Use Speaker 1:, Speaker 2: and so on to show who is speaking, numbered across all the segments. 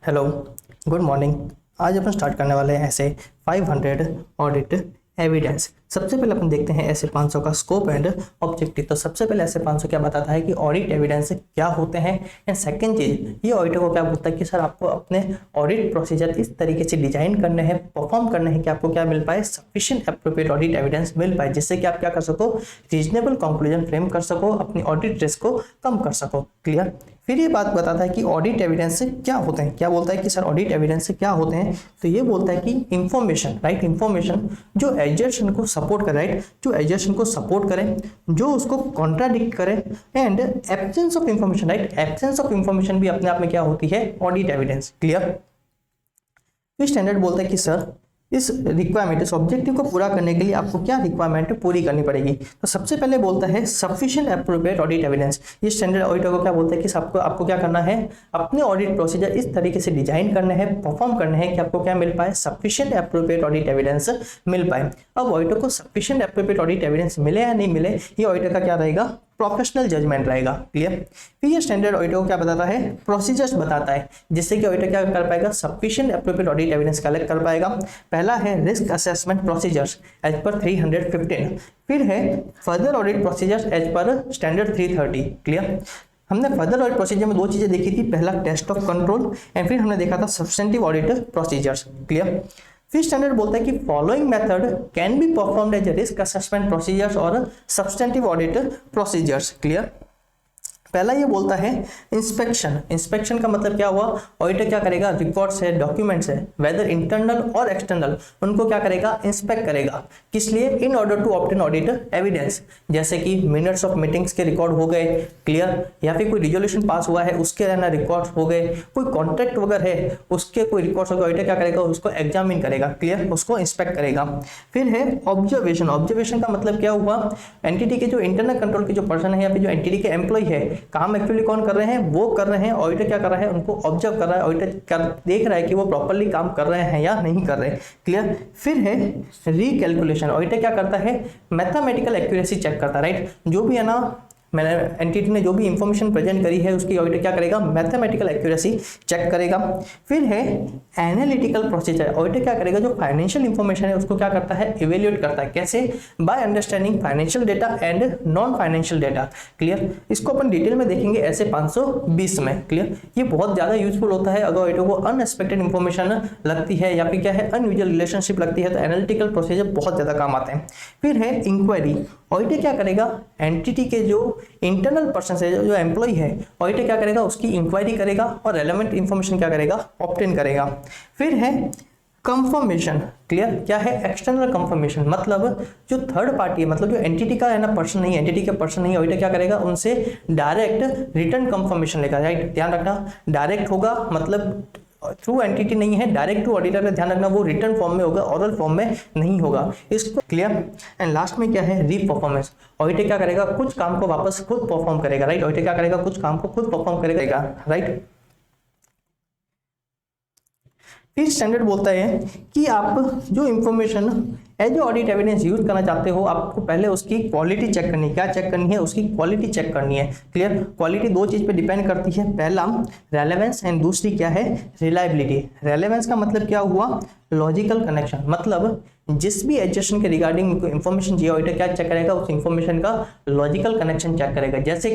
Speaker 1: Hello, good morning. आज अपन start करने वाले हैं ऐसे 500 ऑडिट एविडेंस। सबसे पहले अपन देखते हैं ऐसे 500 का स्कोप एंड ऑब्जेक्टिव। तो सबसे पहले ऐसे 500 क्या बताता है कि ऑडिट एविडेंस क्या होते हैं, एंड सेकंड चीज ये ऑडिटर को क्या बोलता है कि सर आपको अपने ऑडिट प्रोसीजर इस तरीके से डिजाइन करने हैं, परफॉर्म करने हैं कि आपको क्या मिल पाए, सफिशिएंट एप्रोप्रिएट ऑडिट एविडेंस मिल पाए, जिससे कि आप क्या कर सको, रीजनेबल कंक्लूजन फ्रेम कर सको, अपनी ऑडिट रिस्क को कम कर सको। क्लियर। फिर ये बात बताता है कि ऑडिट एविडेंस से क्या होते हैं। क्या बोलता है कि सर ऑडिट एविडेंस से क्या होते हैं, तो ये बोलता है कि इंफॉर्मेशन, राइट, इंफॉर्मेशन जो एजर्शन को सपोर्ट करे, राइट, जो एजर्शन को सपोर्ट करे, जो उसको कॉन्ट्राडिक्ट करे, and absence of information, right, absence of information भी अपने आप में क्या होती है, ऑडिट एविडेंस। क्लियर। फिर स्टैंडर्ड बोलता है कि सर इस रिक्वायरमेंट, इस ऑब्जेक्टिव को पूरा करने के लिए आपको क्या रिक्वायरमेंट पूरी करनी पड़ेगी। तो सबसे पहले बोलता है सफिशिएंट एप्रोप्रिएट ऑडिट एविडेंस। ये स्टैंडर्ड ऑडिटर को क्या बोलता है कि आपको क्या करना है, अपने ऑडिट प्रोसीजर इस तरीके से डिजाइन करने हैं, परफॉर्म करने हैं कि आपको क्या मिल पाए, सफिशिएंट एप्रोप्रिएट ऑडिट एविडेंस मिल पाए। अब ऑडिटर को सफिशिएंट एप्रोप्रिएट ऑडिट एविडेंस मिले या नहीं मिले, ये ऑडिटर का क्या रहेगा, प्रोफेशनल जजमेंट रहेगा। क्लियर। फिर ये स्टैंडर्ड ऑडिटर को क्या बताता है, प्रोसीजर्स बताता है, जिससे कि ऑडिटर क्या कर पाएगा, sufficient appropriate audit evidence collect कर पाएगा। पहला है रिस्क असेसमेंट प्रोसीजर्स एज पर 315। फिर है further audit procedures as per standard 330। Clear. हमने फर्दर ऑडिट प्रोसीजर में दो चीजें देखी थी, पहला टेस्ट ऑफ कंट्रोल एंड फिर हमने देखा था सब्सटेंटिव ऑडिट प्रोसीजर्स। क्लियर। फिर स्टैंडर्ड बोलता है कि following method can be performed as risk assessment procedures और सब्सटेंटिव ऑडिट प्रोसीजर्स। क्लियर। पहला ये बोलता है इंस्पेक्शन। इंस्पेक्शन का मतलब क्या हुआ, ऑडिटर क्या करेगा, रिकॉर्ड्स है, डॉक्यूमेंट्स है, वेदर इंटरनल और एक्सटर्नल, उनको क्या करेगा, इंस्पेक्ट करेगा। किस लिए, in order to obtain audit evidence, जैसे कि मिनट्स ऑफ मीटिंग्स के रिकॉर्ड हो गए। क्लियर। या फिर कोई रिजोल्यूशन पास हुआ है उसके रिकॉर्ड्स हो गए, कोई कॉन्ट्रैक्ट वगैरह है उसके कोई रिकॉर्ड्स हो गए, ऑडिटर क्या करेगा, उसको एग्जामिन करेगा। क्लियर, उसको इंस्पेक्ट करेगा। फिर है ऑब्जर्वेशन। ऑब्जर्वेशन का मतलब क्या हुआ, एंटिटी के जो इंटरनल कंट्रोल के जो पर्सन है या फिर जो एंटिटी के एम्प्लॉय है, काम एक्चुअली कौन कर रहे हैं, वो कर रहे हैं, ऑडिटर क्या कर रहा है, उनको ऑब्जर्व कर रहा है, ऑडिटर देख रहा है कि वो प्रॉपर्ली काम कर रहे हैं या नहीं कर रहे। क्लियर। फिर है रिकैलकुलेशन। ऑडिटर क्या करता है, मैथमेटिकल एक्यूरेसी चेक करता है, राइट, जो भी है ना, मैंने एंटिटी ने जो भी इंफॉर्मेशन प्रेजेंट करी है उसकी ऑडिटर क्या करेगा, मैथमेटिकल एक्यूरेसी चेक करेगा। फिर है एनालिटिकल प्रोसीजर। ऑडिटर क्या करेगा, जो फाइनेंशियल इंफॉर्मेशन है उसको क्या करता है, इवेल्युएट करता है। कैसे, by understanding financial data and non financial data. Clear. इसको अपन डिटेल में देखेंगे ऐसे 520 में। क्लियर। ये बहुत ज्यादा यूजफुल होता है अगर ऑडिटर को अनएक्सपेक्टेड इंफॉर्मेशन लगती है या फिर क्या है, अनयूजुअल रिलेशनशिप लगती है, तो एनालिटिकल प्रोसीजर बहुत ज्यादा काम आते हैं। फिर है इंक्वायरी। ऑडिटर क्या करेगा, एंटिटी के जो इंटरनल पर्सन है, जो एम्प्लॉय है, ऑडिटर क्या करेगा, उसकी इंक्वायरी करेगा और रेलेवेंट इंफॉर्मेशन क्या करेगा, ऑब्टेन करेगा। फिर है कंफर्मेशन। क्लियर। क्या है, एक्सटर्नल कंफर्मेशन, मतलब जो थर्ड पार्टी है, मतलब जो एंटिटी का है ना, पर्सन नहीं, एंटिटी के पर्सन नहीं, ऑडिटर क्या करेगा, उनसे डायरेक्ट रिटर्न कंफर्मेशन लेगा। राइट, ध्यान रखना, डायरेक्ट होगा मतलब थ्रू एंटिटी नहीं है, डायरेक्ट टू ऑडिटर का ध्यान रखना, वो रिटर्न फॉर्म में होगा, ओरल फॉर्म में नहीं होगा। इसको क्लियर। एंड लास्ट में क्या है, रीपरफॉर्मेंस। ऑडिटर क्या करेगा, कुछ काम को वापस खुद परफॉर्म करेगा। राइट, ऑडिटर क्या करेगा, कुछ काम को खुद परफॉर्म करेगा। राइट। फिर स्टैंडर्ड बोलता है कि आप जो information as audit evidence use करना चाहते हो, आपको पहले उसकी क्वालिटी चेक करनी है। क्या चेक करनी है, उसकी क्वालिटी चेक करनी है। क्लियर। क्वालिटी दो चीज पे डिपेंड करती है, पहला रेलेवेंस एंड दूसरी क्या है, रिलायबिलिटी। रेलेवेंस का मतलब क्या हुआ, लॉजिकल कनेक्शन, मतलब जिस भी एडजस्टमेंट के रिगार्डिंग इंफॉर्मेशन चाहिए, ऑडिटर क्या चेक करेगा, उस इंफॉर्मेशन का लॉजिकल कनेक्शन चेक करेगा। जैसे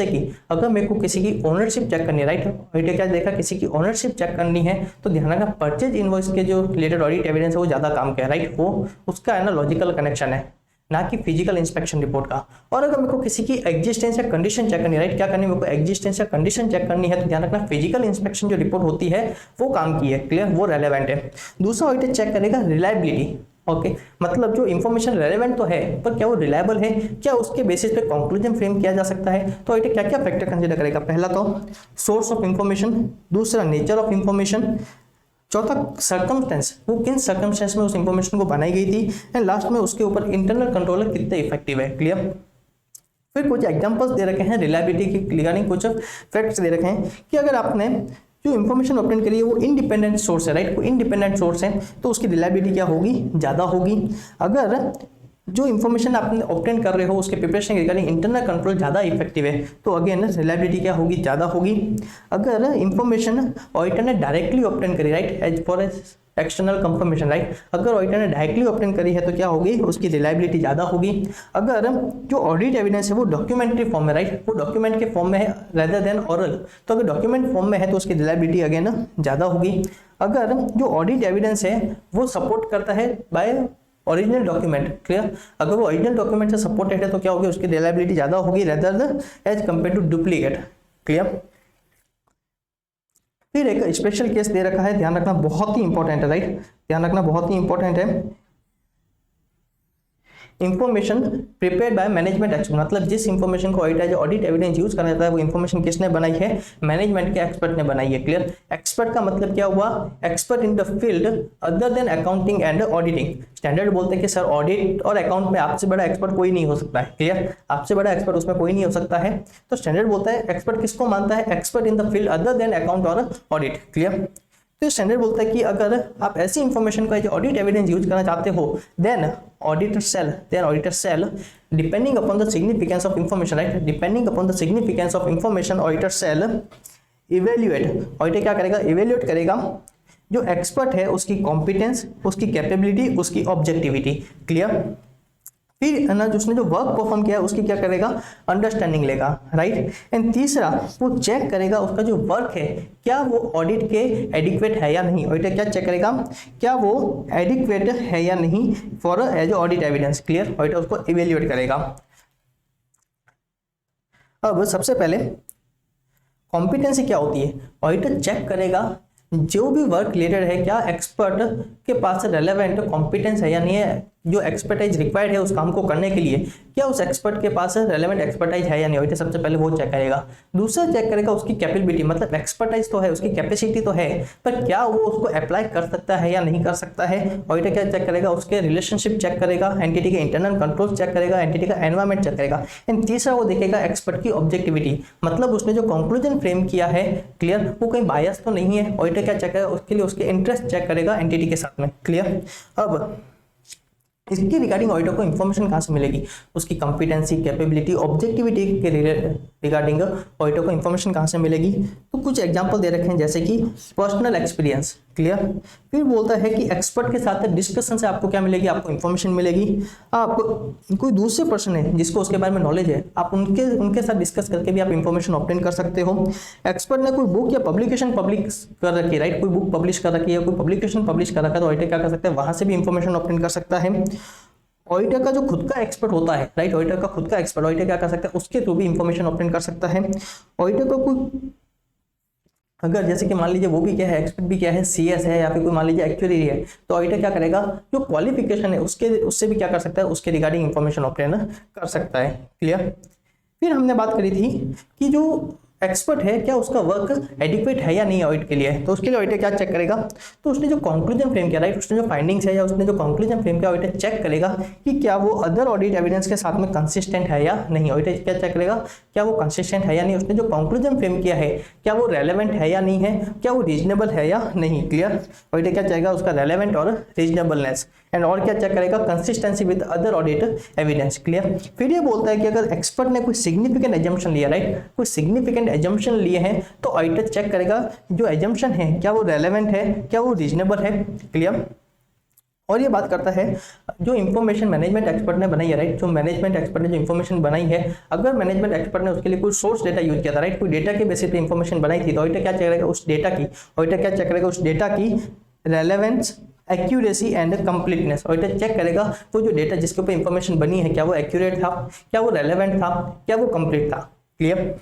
Speaker 1: कि अगर मेरे को किसी की ओनरशिप चेक करनी है, राइट, ऑडिटर क्या देखा, किसी की ओनरशिप चेक करनी है, तो ध्यान रखना परचेज इनवॉइस के जो रिलेटेड ऑडिट एविडेंस है वो ज्यादा काम किया। राइट, वो उसका है ना लॉजिकल कनेक्शन है, ना कि फिजिकल इंस्पेक्शन रिपोर्ट का। और अगर मेरे को किसी की एग्जिस्टेंस या कंडीशन चेक करनी है, राइट, क्या करनी है, मेरे को एग्जिस्टेंस या कंडीशन चेक करनी है, तो ध्यान रखना फिजिकल इंस्पेक्शन जो रिपोर्ट होती है वो काम की है। क्लियर, वो रेलेवेंट है। दूसरा ऑडिटर चेक करेगा रिलायबिलिटी। ओके, मतलब जो इंफॉर्मेशन रेलेवेंट तो है पर क्या वो रिलायबल है, क्या उसके बेसिस पे कंक्लूजन फ्रेम किया जा सकता है। तो ऑडिटर क्या क्या फैक्टर कंसीडर करेगा, पहला तो सोर्स ऑफ इंफॉर्मेशन, दूसरा नेचर ऑफ इंफॉर्मेशन, चौथा सर्कमस्टेंस, वो किन सर्कमस्टेंस में उस इंफॉर्मेशन को बनाई गई थी, एंड लास्ट में उसके ऊपर इंटरनल कंट्रोलर कितने इफेक्टिव है। क्लियर। फिर कुछ एग्जांपल्स दे रखे हैं रिलायबिलिटी के रिगार्डिंग, कुछ फैक्ट्स दे रखे हैं कि अगर आपने जो इंफॉर्मेशन ऑब्टेन करी है वो इंडिपेंडेंट सोर्स है, राइट, वो इंडिपेंडेंट सोर्स है, तो उसकी रिलायबिलिटी क्या होगी, ज्यादा होगी। अगर जो इन्फॉर्मेशन आपने ऑब्टेन कर रहे हो उसके प्रिपरेशन रिगार्डिंग इंटरनल कंट्रोल ज़्यादा इफेक्टिव है, तो अगेन रिलायबिलिटी क्या होगी, ज़्यादा होगी। अगर इन्फॉर्मेशन ऑडिटर ने डायरेक्टली ऑब्टेन करी, right, as for external confirmation, right, अगर ऑडिटर ने डायरेक्टली ऑब्टेन करी है तो क्या होगी, उसकी रिलायबिलिटी ज़्यादा होगी। अगर जो ऑडिट एविडेंस है वो डॉक्यूमेंट्री फॉर्म में, राइट, वो डॉक्यूमेंट के फॉर्म में है रेदर देन ऑरल, तो अगर डॉक्यूमेंट फॉर्म में है तो उसकी रिलायबिलिटी अगेन ज़्यादा होगी। अगर जो ऑडिट एविडेंस है वो सपोर्ट करता है बाय ओरिजिनल डॉक्यूमेंट, क्लियर, अगर वो ओरिजिनल डॉक्यूमेंट से सपोर्टेड है तो क्या होगी, उसकी रिलायबिलिटी ज़्यादा होगी rather as compare to duplicate, clear. फिर एक स्पेशल केस दे रखा है, ध्यान रखना बहुत ही इंपॉर्टेंट है, राइट, ध्यान रखना बहुत ही इंपॉर्टेंट है। Information prepared by management expert, मतलब जिस इंफॉर्मेशन को ऑडिट एविडेंस यूज करना चाहता है वो इंफॉर्मेशन किसने बनाई है, मैनेजमेंट के एक्सपर्ट ने बनाई है, क्लियर। एक्सपर्ट का मतलब क्या हुआ, expert in the field other than accounting and auditing. Standard बोलते हैं कि सर ऑडिट और अकाउंट में आपसे बड़ा एक्सपर्ट कोई नहीं हो सकता है, क्लियर, आपसे बड़ा एक्सपर्ट उसमें कोई नहीं हो सकता है। तो स्टैंडर्ड बोलता है एक्सपर्ट किसको मानता है, expert in the field other than account और ऑडिट, क्लियर। तो स्टैंडर्ड बोलता है कि अगर आप ऐसी इंफॉर्मेशन को ऑडिट एविडेंस यूज करना चाहते हो then auditor shall depending upon the significance of information, right, depending upon the significance of information auditor shall evaluate, auditor क्या करेगा, इवेल्युएट करेगा जो एक्सपर्ट है उसकी कॉम्पिटेंस, उसकी कैपेबिलिटी, उसकी ऑब्जेक्टिविटी, क्लियर। फिर ना उसने जो वर्क परफॉर्म किया है उसकी क्या करेगा, अंडरस्टैंडिंग लेगा, राइट। एंड तीसरा वो चेक करेगा उसका जो वर्क है क्या वो ऑडिट के एडिक्वेट है या नहीं, ऑडिटर क्या चेक करेगा, क्या वो एडिक्वेट है या नहीं for as audit evidence, clear, auditor उसको इवेल्युएट करेगा। अब सबसे पहले कॉम्पिटेंसी क्या होती है, ऑडिटर चेक करेगा जो भी वर्क रिलेटेड है क्या एक्सपर्ट के पास रेलेवेंट कॉम्पिटेंस है या नहीं है, जो एक्सपर्टाइज रिक्वायर्ड है उस काम को करने के लिए क्या उस एक्सपर्ट के पास रेलेवेंट एक्सपर्टाइज है या नहीं, ऑडिटर सबसे पहले वो चेक करेगा। दूसरा चेक करेगा उसकी कैपेबिलिटी, मतलब एक्सपर्टाइज तो है, उसकी कैपेसिटी तो है, पर क्या वो उसको अप्लाई कर सकता है या नहीं कर सकता है। ऑडिटर क्या चेक करेगा, उसके रिलेशनशिप चेक करेगा, एंटिटी के इंटरनल कंट्रोल चेक करेगा, एंटिटी का एनवायरमेंट चेक करेगा। एंड तीसरा वो देखेगा एक्सपर्ट की ऑब्जेक्टिविटी, मतलब उसने जो कंक्लूजन फ्रेम किया है, क्लियर, वो कहीं बायस तो नहीं है। ऑडिटर क्या चेक करेगा, उसके लिए उसके इंटरेस्ट चेक करेगा एंटिटी के साथ में, क्लियर। अब इसकी रिगार्डिंग ऑडिटर को इन्फॉर्मेशन कहाँ से मिलेगी, उसकी कॉम्पिटेंसी, कैपेबिलिटी, ऑब्जेक्टिविटी के रिगार्डिंग ऑडिटर को इन्फॉर्मेशन कहाँ से मिलेगी। तो कुछ एग्जांपल दे रखे हैं जैसे कि पर्सनल एक्सपीरियंस, क्लियर। फिर बोलता है कि एक्सपर्ट के साथ डिस्कशन से आपको क्या मिलेगी, आपको इन्फॉर्मेशन मिलेगी। आप कोई दूसरे पर्सन है जिसको उसके बारे में नॉलेज है, आप उनके साथ डिस्कस करके भी आप इन्फॉर्मेशन ऑब्टेन कर सकते हो। एक्सपर्ट ने कोई बुक या पब्लिकेशन पब्लिश कर रखी है, राइट, कोई बुक पब्लिश कर रखी है, कोई पब्लिकेशन पब्लिश कर रखा है, तो ऑडिटर क्या कर सकता है, वहां से भी इन्फॉर्मेशन ऑब्टेन कर सकता है। ऑडिटर का जो खुद का एक्सपर्ट होता है, राइट, ऑडिटर का खुद का एक्सपर्ट, ऑडिटर क्या कर सकता है, उसके थ्रू भी इंफॉर्मेशन ऑब्टेन कर सकता है। ऑडिटर को कोई अगर जैसे कि मान लीजिए वो भी क्या है, एक्सपर्ट भी क्या है, सीएस है या फिर कोई मान लीजिए एक्चुअली है, तो ऑडिटर क्या करेगा, जो क्वालिफिकेशन है उससे भी क्या कर सकता है, उसके रिगार्डिंग इंफॉर्मेशन ऑब्टेन कर सकता है, क्लियर। फिर हमने बात करी थी कि जो एक्सपर्ट है क्या उसका वर्क एडिक्वेट है या नहीं ऑडिट के लिए, तो उसके लिए ऑडिटर क्या चेक करेगा, तो उसने जो कंक्लूजन फ्रेम किया, राइट, उसने जो फाइंडिंग्स है या उसने जो कंक्लूजन फ्रेम किया, ऑडिटर चेक करेगा कि क्या वो अदर ऑडिट एविडेंस के साथ में कंसिस्टेंट है या नहीं। ऑडिटर क्या चेक करेगा, क्या वो कंसिस्टेंट है या नहीं, उसने जो कंक्लूजन फ्रेम किया है क्या वो रेलेवेंट है या नहीं है, क्या वो रीजनेबल है या नहीं, क्लियर। ऑडिटर क्या चाहेगा, उसका रेलेवेंट और रीजनेबलनेस। एंड और क्या चेक करेगा, consistency with other audit evidence, clear. फिर ये बोलता है कि अगर एक्सपर्ट ने कोई सिग्निफिकेंट एजम्पशन लिया, राइट, कोई सिग्निफिकेंट एजम्पशन लिए हैं, तो ऑडिटर चेक करेगा जो एजम्पशन है क्या वो रेलेवेंट है, क्या वो रीजनेबल है, क्लियर। और ये बात करता है जो इन्फॉर्मेशन मैनेजमेंट एक्सपर्ट ने बनाई है, राइट, जो मैनेजमेंट एक्सपर्ट ने जो इन्फॉर्मेशन बनाई है, अगर मैनेजमेंट एक्सपर्ट ने उसके लिए कोई सोर्स डेटा यूज किया था, राइट, कोई डेटा के बेसिस पे इन्फॉर्मेशन बनाई थी, तो ऑडिटर क्या चेक करेगा, उस डेटा की, ऑडिटर क्या चेक करेगा, उस डेटा की relevance, accuracy and completeness. Auditor check करेगा वो जो डेटा जिसके ऊपर इंफॉर्मेशन बनी है क्या वो एक्यूरेट था, क्या वो रेलेवेंट था, क्या वो कंप्लीट था, क्लियर।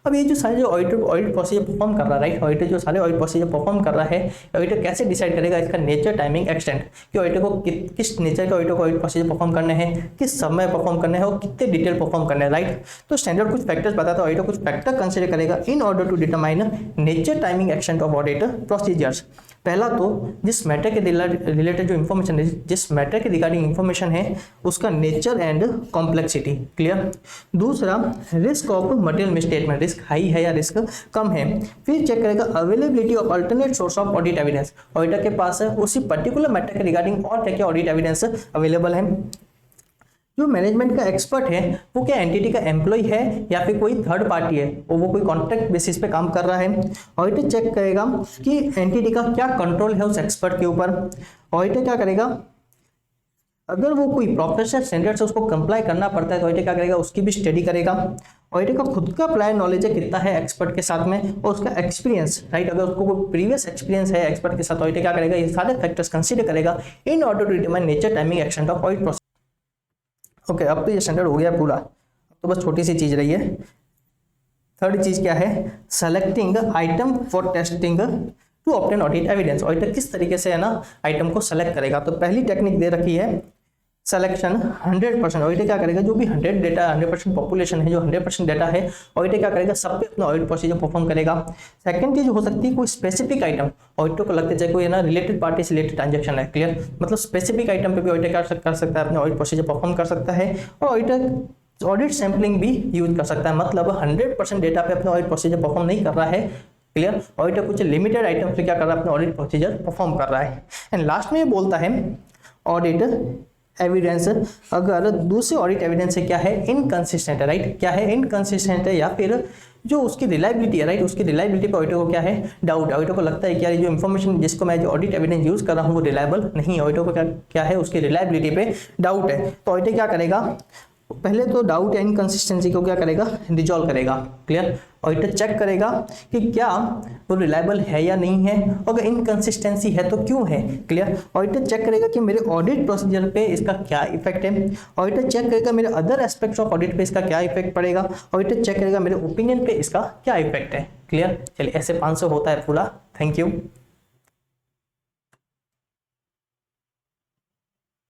Speaker 1: अब ये जो सारे जो ऑडिट प्रोसीजर परफॉर्म कर रहा है, राइट, ऑडिटर जो सारे ऑडिट प्रोसीजर परफॉर्म कर रहा है, ऑडिटर कैसे डिसाइड करेगा इसका नेचर, टाइमिंग, एक्सटेंट, कि ऑडिटर को किस नेचर के ऑडिटर को ऑडिट प्रोसीजर परफॉर्म करने हैं, किस समय परफॉर्म करने हैं और कितने डिटेल परफॉर्म करने हैं, राइट। तो स्टैंडर्ड कुछ फैक्टर्स बताता है, ऑडिटर कुछ फैक्टर कंसिडर करेगा in order to determine nature, timing, extent of audit procedures. पहला तो जिस मैटर के रिलेटेड जो इन्फॉर्मेशन है, जिस मैटर के रिगार्डिंग इन्फॉर्मेशन है उसका नेचर एंड कॉम्प्लेक्सिटी, क्लियर। दूसरा risk of material misstatement, risk high है या रिस्क कम है। फिर चेक करेगा availability of alternate source of audit evidence, auditor के पास उसी पर्टिकुलर मैटर के रिगार्डिंग और क्या क्या ऑडिट एविडेंस अवेलेबल है। जो मैनेजमेंट का एक्सपर्ट है वो क्या एंटिटी का एम्प्लॉय है या फिर कोई थर्ड पार्टी है, और वो कोई कॉन्ट्रैक्ट बेसिस पे काम कर रहा है। ऑडिटर चेक करेगा कि एंटिटी का क्या कंट्रोल है उस एक्सपर्ट के ऊपर। ऑडिटर क्या करेगा, अगर वो कोई प्रोफेशनल स्टैंडर्ड से उसको कंप्लाई करना पड़ता है तो ऑडिटर क्या करेगा, उसकी भी स्टडी करेगा। ऑडिटर का खुद का प्रायर नॉलेज है कितना है एक्सपर्ट के साथ में, और उसका एक्सपीरियंस, राइट, अगर उसको कोई प्रीवियस एक्सपीरियंस है एक्सपर्ट के साथ, ऑडिटर क्या करेगा, ये सारे फैक्टर्स कंसीडर करेगा in order to determine nature, timing, extent of audit process. Okay, अब तो ये स्टैंडर्ड हो गया पूरा, तो बस छोटी सी चीज रही है। थर्ड चीज क्या है, selecting item for testing to obtain audit evidence. Auditor किस तरीके से है ना आइटम को सेलेक्ट करेगा। तो पहली टेक्निक दे रखी है सिलेक्शन 100%। ऑडिटर क्या करेगा, जो भी 100% पॉपुलेशन है, जो 100% डेटा है, ऑडिटर क्या करेगा, सब पे अपना ऑडिट प्रोसीजर परफॉर्म करेगा। सेकंड चीज हो सकती है कोई स्पेसिफिक आइटम, ऑडिटर को लगता है कोई है ना रिलेटेड पार्टी से रिलेटेड ट्रांजेक्शन है, क्लियर, मतलब स्पेसिफिक आइटम पे भी ऑडिटर कर सकता है, अपने ऑडिट प्रोसीजर परफॉर्म कर सकता है। और ऑडिटर ऑडिट सैम्पलिंग भी यूज कर सकता है, मतलब 100% डेटा पे अपना ऑडिट प्रोसीजर परफॉर्म नहीं कर रहा है, क्लियर, ऑडिटर कुछ लिमिटेड आइटम पे क्या कर रहा है, अपना ऑडिट प्रोसीजर परफॉर्म कर रहा है। एंड लास्ट में ये बोलता है ऑडिट एविडेंस, अगर दूसरे ऑडिट एविडेंस से क्या है, इनकंसिस्टेंट है, राइट, क्या है, इनकंसिस्टेंट है, या फिर जो उसकी रिलायबिलिटी है, राइट, उसकी रिलायबिलिटी पे ऑडिटर को क्या है, डाउट है। ऑडिटर को लगता है कि यार जो इन्फॉर्मेशन जिसको मैं जो ऑडिट एविडेंस यूज कर रहा हूँ वो रिलायबल नहीं है, ऑडिटर को क्या है, उसकी रिलायबिलिटी पे डाउट है। तो ऑडिटर क्या करेगा, पहले तो डाउट या इनकंसिस्टेंसी को क्या करेगा, रिजॉल्व करेगा, क्लियर। ऑडिटर चेक करेगा कि क्या वो रिलायबल है या नहीं है, अगर इनकंसिस्टेंसी है तो क्यों है, क्लियर। ऑडिटर चेक करेगा कि मेरे ऑडिट प्रोसीजर पे इसका क्या इफेक्ट है। ऑडिटर चेक करेगा मेरे अदर एस्पेक्ट्स ऑफ ऑडिट पे इसका क्या इफेक्ट पड़ेगा। ऑडिटर चेक करेगा मेरे ओपिनियन पे इसका क्या इफेक्ट है, क्लियर। चलिए ऐसे 500 होता है पूरा। Thank you.